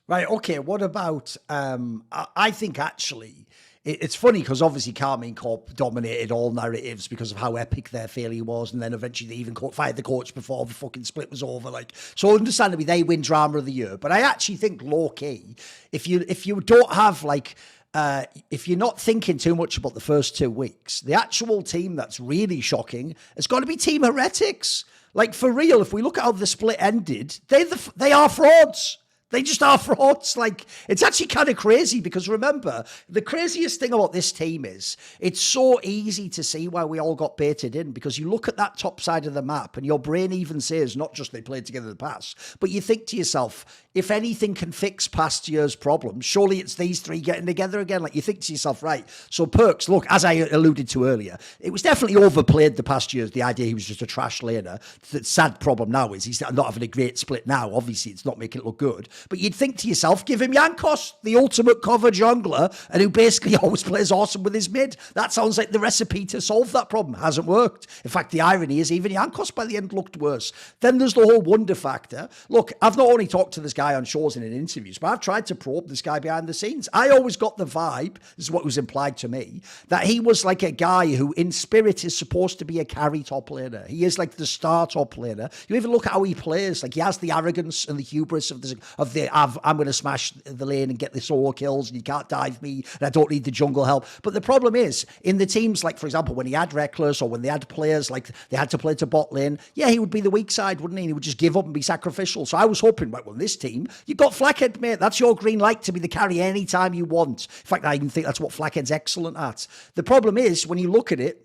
Right. Okay. What about? I think actually, it's funny because obviously Carmine Corp dominated all narratives because of how epic their failure was, and then eventually they even fired the coach before the fucking split was over. Like, so understandably they win drama of the year. But I actually think low key, if you don't have like. If you're not thinking too much about the first 2 weeks, the actual team that's really shocking has got to be Team Heretics. Like for real, if we look at how the split ended, they are frauds. They just are frauds. Like, it's actually kind of crazy because remember, the craziest thing about this team is it's so easy to see why we all got baited in because you look at that top side of the map and your brain even says not just they played together in the past, but you think to yourself, if anything can fix past year's problems, surely it's these three getting together again. Like, you think to yourself, right, so Perks, look, as I alluded to earlier, it was definitely overplayed the past years, the idea he was just a trash laner. The sad problem now is he's not having a great split now. Obviously, it's not making it look good. But you'd think to yourself, give him Yankos, the ultimate cover jungler, and who basically always plays awesome with his mid. That sounds like the recipe to solve that problem. Hasn't worked. In fact, the irony is even Yankos by the end looked worse. Then there's the whole wonder factor. Look, I've not only talked to this guy on shows and in interviews, but I've tried to probe this guy behind the scenes. I always got the vibe, this is what was implied to me, that he was like a guy who in spirit is supposed to be a carry top laner. He is like the star top laner. You even look at how he plays. Like, he has the arrogance and the hubris of the I'm going to smash the lane and get the solo kills and you can't dive me and I don't need the jungle help. But the problem is, in the teams, like, for example, when he had Reckless or when they had players like they had to play to bot lane, yeah, he would be the weak side, wouldn't he? He would just give up and be sacrificial. So I was hoping, right, well, in this team, you got Flackhead, mate. That's your green light to be the carry anytime you want. In fact, I even think that's what Flackhead's excellent at. The problem is, when you look at it,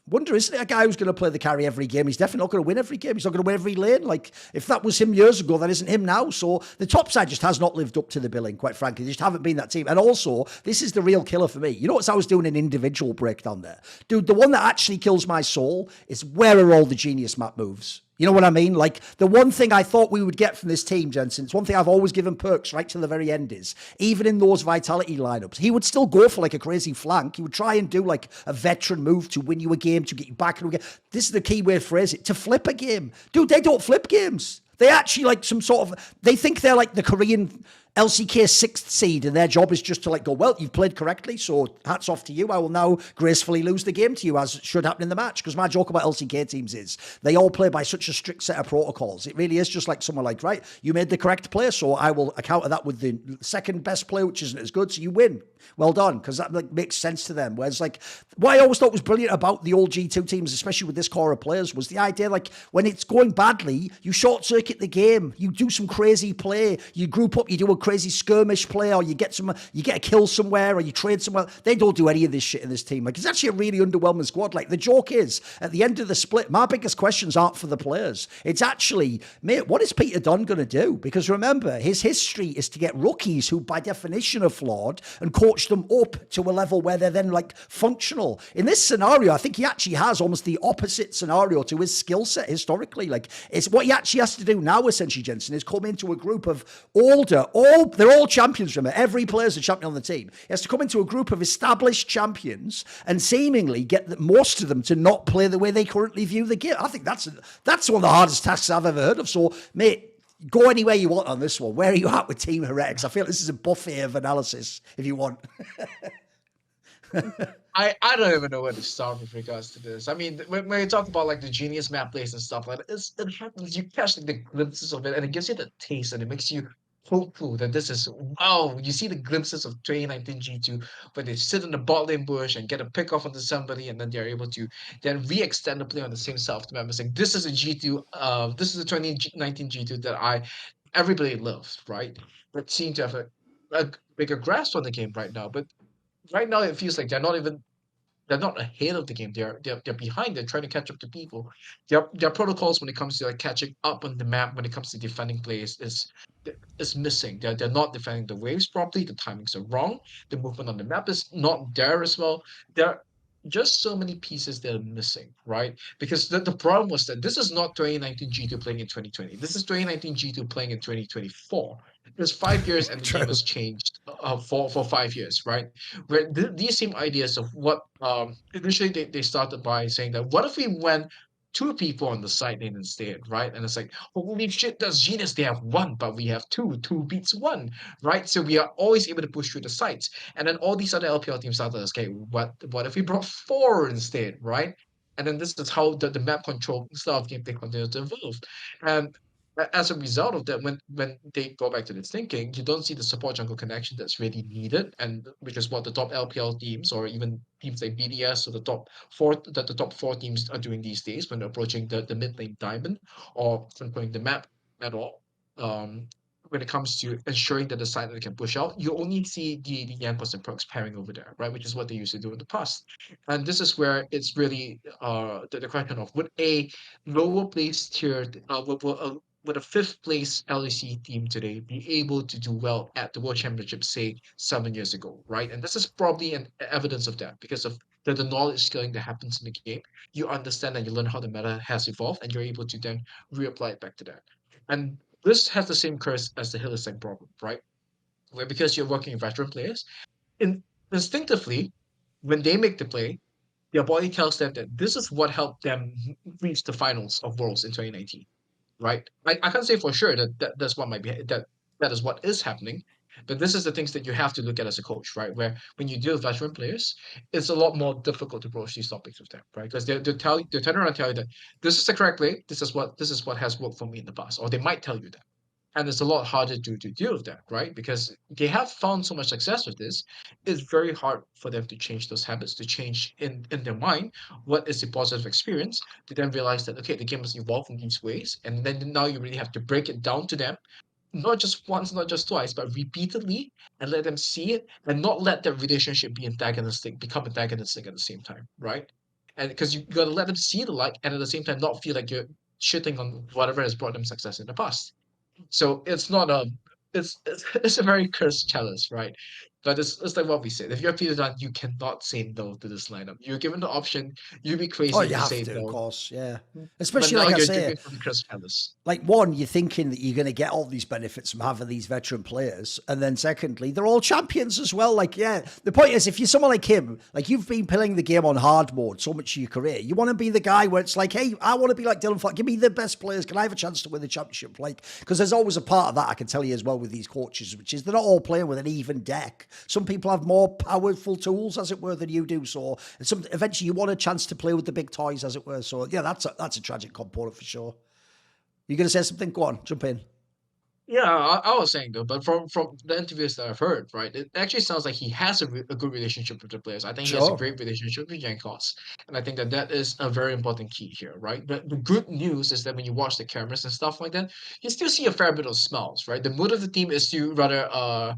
wonder, isn't it a guy who's going to play the carry every game? He's definitely not going to win every game. He's not going to win every lane. Like, if that was him years ago, that isn't him now. So the top side just has not lived up to the billing, quite frankly. They just haven't been that team. And also, this is the real killer for me. You notice I was doing an individual breakdown there. Dude, the one that actually kills my soul is where are all the genius map moves? You know what I mean? Like, the one thing I thought we would get from this team, Jensen, it's one thing I've always given Perks right to the very end is, even in those Vitality lineups, he would still go for like a crazy flank. He would try and do like a veteran move to win you a game, to get you back in a game. This is the key way to phrase it, to flip a game. Dude, they don't flip games. They actually like some sort of, they think they're like the Korean LCK sixth seed and their job is just to like go, well, you've played correctly, so hats off to you. I will now gracefully lose the game to you, as should happen in the match. Because my joke about LCK teams is they all play by such a strict set of protocols. It really is just like someone like, right, you made the correct play, so I will counter that with the second best play, which isn't as good, so you win. Well done, because that like makes sense to them. Whereas like, what I always thought was brilliant about the old G2 teams, especially with this core of players, was the idea like when it's going badly, you short circuit the game, you do some crazy play, you group up, you do a crazy skirmish play, or you get a kill somewhere, or you trade somewhere. They don't do any of this shit in this team. Like, it's actually a really underwhelming squad. Like, the joke is, at the end of the split, my biggest questions aren't for the players. It's actually, mate, what is Peter Dunn going to do? Because remember, his history is to get rookies who by definition are flawed and coach them up to a level where they're then like functional. In this scenario, I think he actually has almost the opposite scenario to his skill set historically. Like, it's what he actually has to do now, essentially, Jensen, is come into a group of they're all champions, remember. Every player's a champion on the team. He has to come into a group of established champions and seemingly get most of them to not play the way they currently view the game. I think that's one of the hardest tasks I've ever heard of. So, mate, go anywhere you want on this one. Where are you at with Team Heretics? I feel this is a buffet of analysis, if you want. I don't even know where to start with regards to this. I mean, when you talk about like the genius map plays and stuff like that, it happens. You catch like the glimpses of it, and it gives you the taste, and it makes you hopeful that this is wow. You see the glimpses of 2019 G2 where they sit in the bot lane bush and get a pick off onto somebody, and then they're able to then re-extend the play on the same self to member saying, "This is a G2. This is a 2019 G2 that everybody loves, right? But seem to have a bigger grasp on the game right now, but." Right now, it feels like they're not ahead of the game. They're behind. They're trying to catch up to people. Their protocols when it comes to like catching up on the map when it comes to defending plays is missing. They're not defending the waves properly. The timings are wrong. The movement on the map is not there as well. There are just so many pieces that are missing, right? Because the problem was that this is not 2019 G2 playing in 2020. This is 2019 G2 playing in 2024. There's 5 years and the game has changed for 5 years, right? Where these same ideas of what initially they started by saying that what if we went 2 people on the side lane instead, right? And it's like, holy shit, that's genius. They have 1, but we have 2. 2 beats 1, right? So we are always able to push through the sides. And then all these other LPL teams started, okay, what if we brought 4 instead, right? And then this is how the map control style of gameplay continues to evolve. And as a result of that, when they go back to this thinking, you don't see the support jungle connection that's really needed, and which is what the top LPL teams or even teams like BDS or the top 4 teams are doing these days when they're approaching the mid lane diamond or controlling the map at all. Um, when it comes to ensuring that the side that can push out, you only see the Yankos and Perks pairing over there, right? Which is what they used to do in the past. And this is where it's really the question of would a lower place tiered would a 5th place LEC team today be able to do well at the World Championship, say 7 years ago, right? And this is probably an evidence of that because of the knowledge scaling that happens in the game. You understand and you learn how the meta has evolved, and you're able to then reapply it back to that. And this has the same curse as the Hillside problem, right? Where because you're working with veteran players, instinctively, when they make the play, their body tells them that this is what helped them reach the finals of Worlds in 2019, right? I can't say for sure that's what might be that is what is happening, but this is the things that you have to look at as a coach, right? Where when you deal with veteran players, it's a lot more difficult to broach these topics with them, right? Because they'll turn around and tell you that this is the correct play, this is what has worked for me in the past, or they might tell you that. And it's a lot harder to deal with that, right? Because they have found so much success with this. It's very hard for them to change those habits, to change in their mind what is the positive experience, to then realize that, okay, the game has evolved in these ways. And then now you really have to break it down to them, not just once, not just twice, but repeatedly, and let them see it and not let their relationship become antagonistic at the same time, right? And because you got to let them see the light and at the same time not feel like you're shitting on whatever has brought them success in the past. So it's not a it's a very cursed chalice, right? But it's like what we said. If you're Peter Dunn, you cannot say no to this lineup. You're given the option, you'd be Oh, crazy you to have say to, of no. course, yeah. But Especially now like I you're say, drinking from the cursed chalice. like one, you're thinking that you're going to get all these benefits from having these veteran players, and then secondly, they're all champions as well. Like, yeah, the point is, if you're someone like him, like you've been playing the game on hard mode so much of your career, you want to be the guy where it's like, hey, I want to be like Dylan Flack. Give me the best players. Can I have a chance to win the championship? Like, because there's always a part of that I can tell you as well with these coaches, which is they're not all playing with an even deck. Some people have more powerful tools, as it were, than you do. So, eventually, you want a chance to play with the big toys, as it were. So, yeah, that's a tragic component for sure. You going to say something? Go on, jump in. Yeah, I was saying though, but from the interviews that I've heard, right, it actually sounds like he has a good relationship with the players. I think he has a Sure. great relationship with Jankos, and I think that that is a very important key here, right? But the good news is that when you watch the cameras and stuff like that, you still see a fair bit of smiles, right? The mood of the team is still r-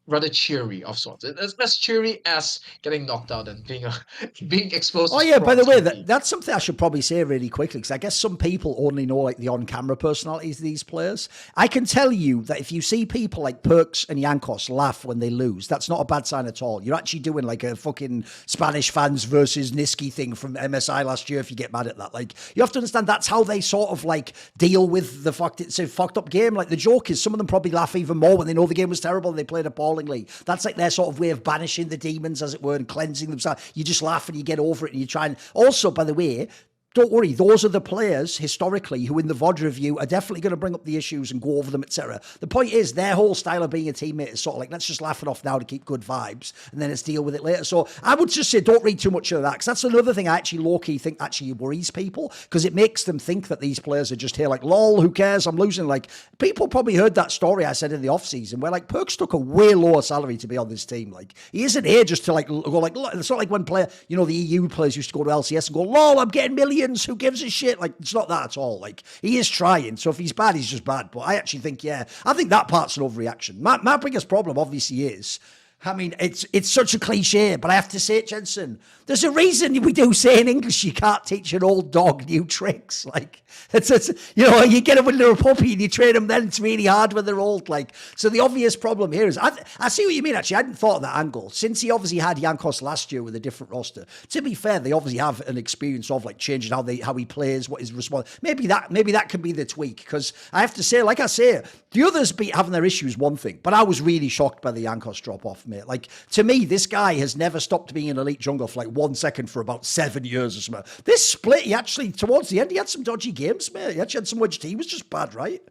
rather cheery of sorts. It's as cheery as getting knocked out and being exposed Oh to yeah, by the prawns way, can be. that's something I should probably say really quickly because I guess some people only know like the on-camera personalities of these players. I can tell you that if you see people like Perks and Yankos laugh when they lose, that's not a bad sign at all. You're actually doing like a fucking Spanish fans versus Niski thing from MSI last year if you get mad at that. Like, you have to understand that's how they sort of like deal with the fact it's a fucked up game. Like, the joke is some of them probably laugh even more when they know the game was terrible and they played appallingly. That's like their sort of way of banishing the demons, as it were, and cleansing themselves. You just laugh and you get over it and you try and... Also, by the way, don't worry, those are the players historically who in the VOD review are definitely going to bring up the issues and go over them, etc. The point is, their whole style of being a teammate is sort of like, let's just laugh it off now to keep good vibes, and then let's deal with it later. So I would just say, don't read too much of that, because that's another thing I actually low-key think actually worries people, because it makes them think that these players are just here like, lol, who cares, I'm losing. Like, people probably heard that story I said in the off-season, where like, Perks took a way lower salary to be on this team. Like, he isn't here just to like go like, it's not like when the EU players used to go to LCS and go, lol, I'm getting millions, who gives a shit? Like, it's not that at all. Like, he is trying. So if he's bad, he's just bad. But I actually think, yeah, I think that part's an overreaction. My biggest problem obviously is, I mean, it's such a cliche, but I have to say it, Jensen. There's a reason we do say in English you can't teach an old dog new tricks. Like, it's you know, you get them when they're a puppy and you train them then. It's really hard when they're old. Like, so the obvious problem here is, I see what you mean, actually. I hadn't thought of that angle. Since he obviously had Yankos last year with a different roster, to be fair, they obviously have an experience of like changing how he plays, what his response. Maybe that can be the tweak, because I have to say, like I say, the others be having their issues, one thing, but I was really shocked by the Yankos drop off. mate. Like, to me, this guy has never stopped being an elite jungler for like 1 second for about 7 years or something. This split, he actually, towards the end, he had some dodgy games, mate. He actually had some which he was just bad, right?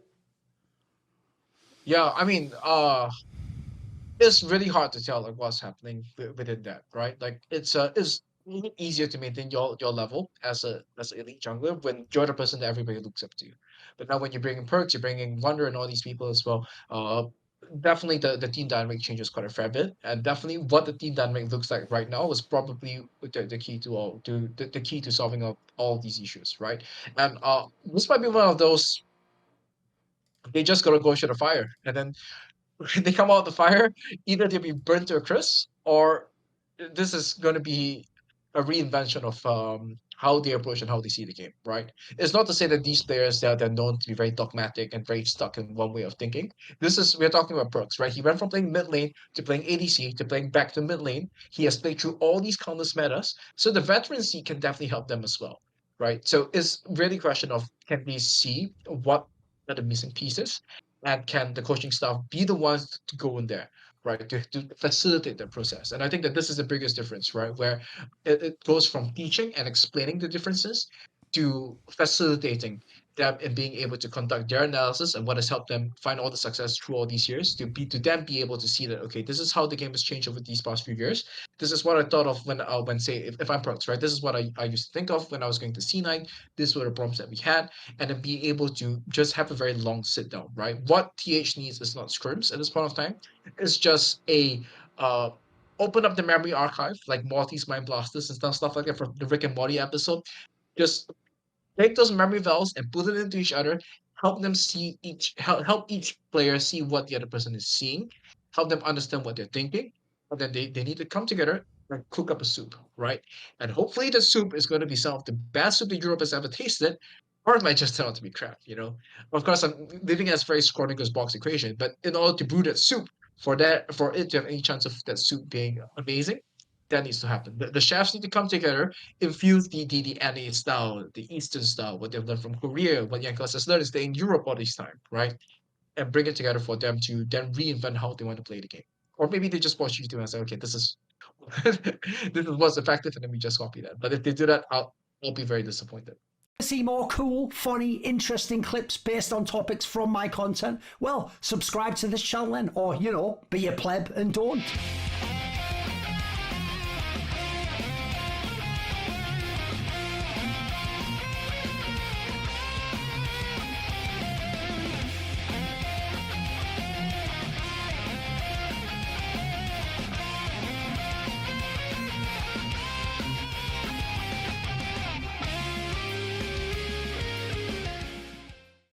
Yeah, I mean, it's really hard to tell like what's happening within that, right? Like it's a little easier to maintain your level as an elite jungler when you're the person that everybody looks up to. But now when you're bringing perks, you're bringing Wonder and all these people as well. Definitely the team dynamic changes quite a fair bit, and definitely what the team dynamic looks like right now is probably the key to the key to solving all these issues, right? And this might be one of those they just gotta go through the fire, and then when they come out of the fire, either they'll be burnt to a crisp, or this is going to be a reinvention of how they approach and how they see the game. Right? It's not to say that these players that are known to be very dogmatic and very stuck in one way of thinking. This is we're talking about Brooks, right? He went from playing mid lane to playing ADC to playing back to mid lane. He has played through all these countless metas, so the veterancy can definitely help them as well. Right? So it's really a question of can they see what are the missing pieces, and can the coaching staff be the ones to go in there, right, to facilitate the process. And I think that this is the biggest difference, right, where it goes from teaching and explaining the differences to facilitating them and being able to conduct their analysis and what has helped them find all the success through all these years, to then be able to see that, okay, this is how the game has changed over these past few years. This is what I thought of when say if I'm Perks, right, this is what I used to think of when I was going to C9. This were the problems that we had, and then be able to just have a very long sit down, right? What TH needs is not scrims at this point of time. It's just a uh open up the memory archive like Morty's Mind Blasters and stuff like that from the Rick and Morty episode. Just take those memory valves and put it into each other. Help them see help each player see what the other person is seeing. Help them understand what they're thinking. And then they need to come together and cook up a soup, right? And hopefully the soup is going to be some of the best soup that Europe has ever tasted, or it might just turn out to be crap, you know. Of course, I'm living as very Schrodinger's box equation, but in order to brew that soup, for it to have any chance of that soup being amazing, that needs to happen. The chefs need to come together, infuse the NA style, the Eastern style, what they've learned from Korea, what Yankees has learned is stay in Europe all this time, right? And bring it together for them to then reinvent how they want to play the game. Or maybe they just watch YouTube and say, okay, this is this is what's effective, and then we just copy that. But if they do that, I'll be very disappointed. See more cool, funny, interesting clips based on topics from my content? Well, subscribe to this channel then, or, be a pleb and don't.